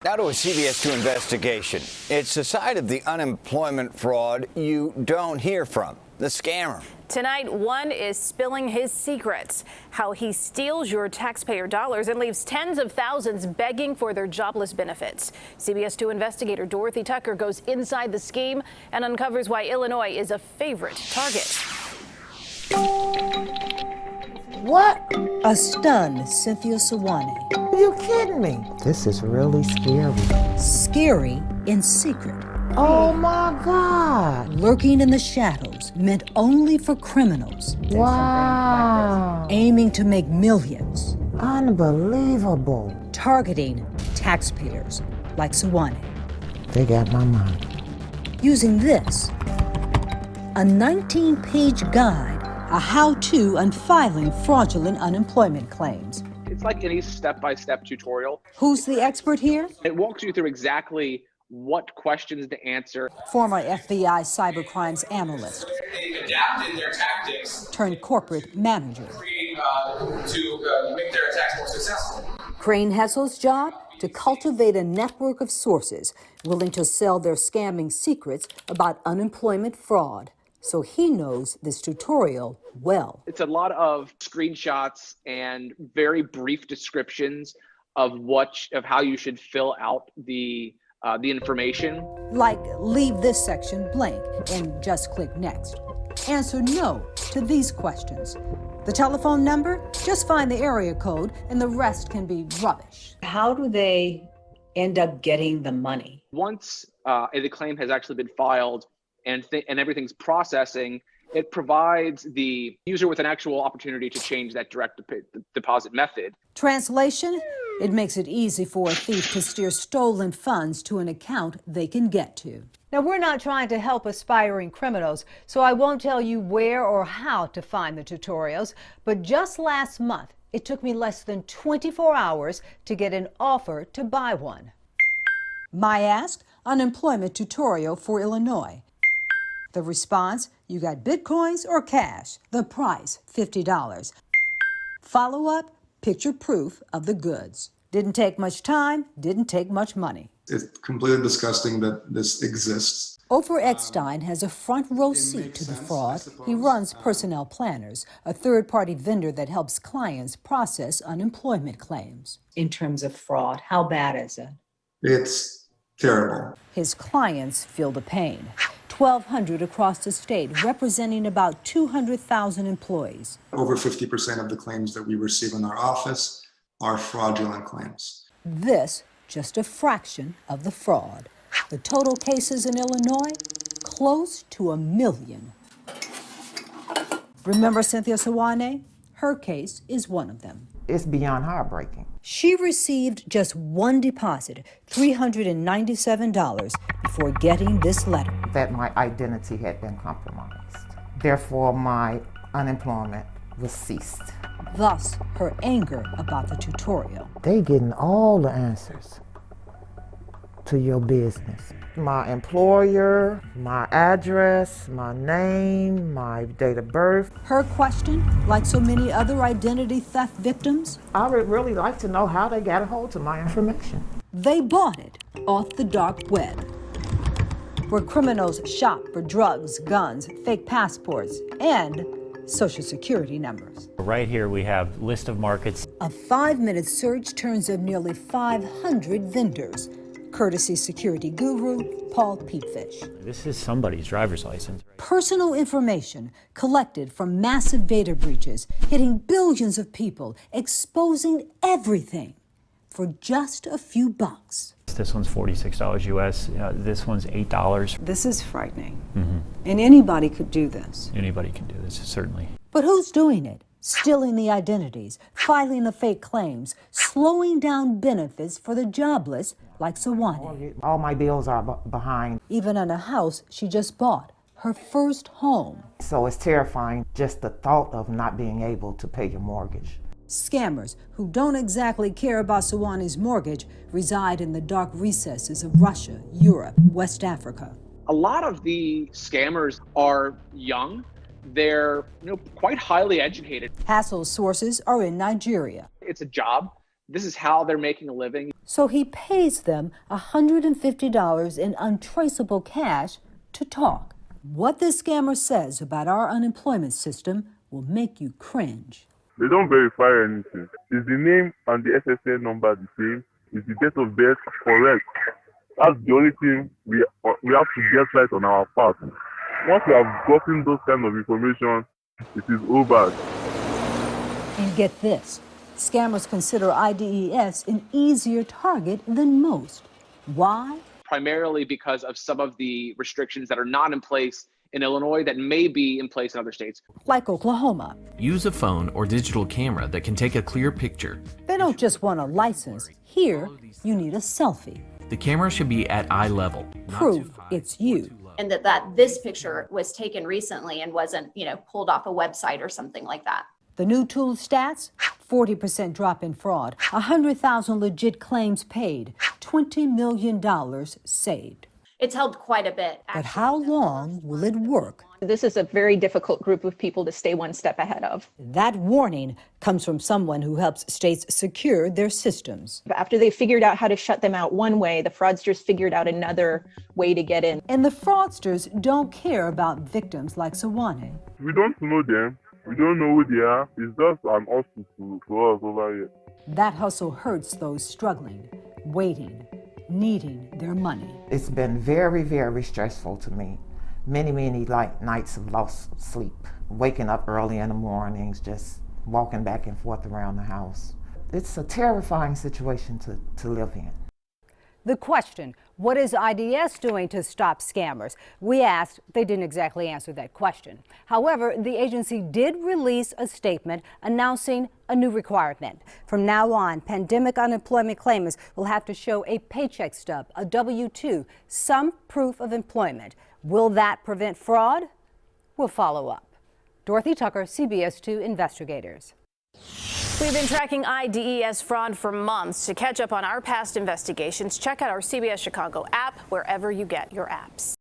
Now to a CBS 2 investigation. It's a side of the unemployment fraud you don't hear from, the scammer. Tonight, one is spilling his secrets, how he steals your taxpayer dollars and leaves tens of thousands begging for their jobless benefits. CBS 2 investigator Dorothy Tucker goes inside the scheme and uncovers why Illinois is a favorite target. What? A stunned Cynthia Sawane. Are you kidding me? This is really scary. Scary in secret. Oh my God. Lurking in the shadows, meant only for criminals. Wow. Aiming to make millions. Unbelievable. Targeting taxpayers like Sawane. They got my money. Using this, a 19-page guide, a how-to on filing fraudulent unemployment claims. It's like any step-by-step tutorial. Who's the expert here? It walks you through exactly what questions to answer. Former FBI cybercrimes analyst. They adapted their tactics turned corporate manager. To make their attacks more successful. Crane Hessel's job? To cultivate a network of sources willing to sell their scamming secrets about unemployment fraud. So he knows this tutorial well. It's a lot of screenshots and very brief descriptions of how you should fill out the information. Like, leave this section blank and just click next. Answer no to these questions. The telephone number? Just find the area code and the rest can be rubbish. How do they end up getting the money? Once the claim has actually been filed and everything's processing, it provides the user with an actual opportunity to change that direct deposit method. Translation? It makes it easy for a thief to steer stolen funds to an account they can get to. Now, we're not trying to help aspiring criminals, so I won't tell you where or how to find the tutorials, but just last month, it took me less than 24 hours to get an offer to buy one. My Ask, unemployment tutorial for Illinois. The response, you got bitcoins or cash. The price, $50. Follow up, picture proof of the goods. Didn't take much time, didn't take much money. It's completely disgusting that this exists. Ofer Eckstein has a front row seat to the fraud. He runs Personnel Planners, a third-party vendor that helps clients process unemployment claims. In terms of fraud, how bad is it? It's terrible. His clients feel the pain. 1,200 across the state, representing about 200,000 employees. Over 50% of the claims that we receive in our office are fraudulent claims. This, just a fraction of the fraud. The total cases in Illinois, close to 1 million. Remember Cynthia Sawane? Her case is one of them. It's beyond heartbreaking. She received just one deposit, $397, before getting this letter. That my identity had been compromised. Therefore, my unemployment was ceased. Thus, her anger about the tutorial. They getting all the answers to your business. My employer, my address, my name, my date of birth. Her question, like so many other identity theft victims? I would really like to know how they got a hold of my information. They bought it off the dark web, where criminals shop for drugs, guns, fake passports, and Social Security numbers. Right here we have list of markets. A 5-minute search turns up nearly 500 vendors, courtesy security guru Paul Peepfish. This is somebody's driver's license. Personal information collected from massive data breaches, hitting billions of people, exposing everything for just a few bucks. This one's $46 US. This one's $8. This is frightening. Mm-hmm. And anybody could do this. Anybody can do this, certainly. But who's doing it? Stealing the identities, filing the fake claims, slowing down benefits for the jobless like Sawane. All my bills are behind. Even on a house she just bought, her first home. So it's terrifying, just the thought of not being able to pay your mortgage. Scammers who don't exactly care about Sawane's mortgage reside in the dark recesses of Russia, Europe, West Africa. A lot of the scammers are young. They're quite highly educated. Hassel's sources are in Nigeria. It's a job This is how they're making a living. So he pays them $150 in untraceable cash to talk. What this scammer says about our unemployment system will make you cringe. They don't verify anything. Is the name and the SSN number the same? Is the date of birth correct? That's the only thing we have to get right on our part. Once we have gotten those kind of information, it is over. And get this, scammers consider IDES an easier target than most. Why? Primarily because of some of the restrictions that are not in place in Illinois that may be in place in other states. Like Oklahoma. Use a phone or digital camera that can take a clear picture. They don't just want a license. Here, you need a selfie. The camera should be at eye level. Proof it's you. And that this picture was taken recently and wasn't, pulled off a website or something like that. The new tool stats, 40% drop in fraud, 100,000 legit claims paid, $20 million saved. It's helped quite a bit. But how long will it work? This is a very difficult group of people to stay one step ahead of. That warning comes from someone who helps states secure their systems. After they figured out how to shut them out one way, the fraudsters figured out another way to get in. And the fraudsters don't care about victims like Sawane. We don't know them. We don't know who they are. It's just an hustle to us over here. That hustle hurts those struggling, waiting, needing their money. It's been very, very stressful to me. Many nights of lost sleep, waking up early in the mornings, just walking back and forth around the house. It's a terrifying situation to live in. The question, what is IDS doing to stop scammers? We asked, they didn't exactly answer that question. However, the agency did release a statement announcing a new requirement. From now on, pandemic unemployment claimants will have to show a paycheck stub, a W-2, some proof of employment. Will that prevent fraud? We'll follow up. Dorothy Tucker, CBS 2 Investigators. We've been tracking IDES fraud for months. To catch up on our past investigations, check out our CBS Chicago app wherever you get your apps.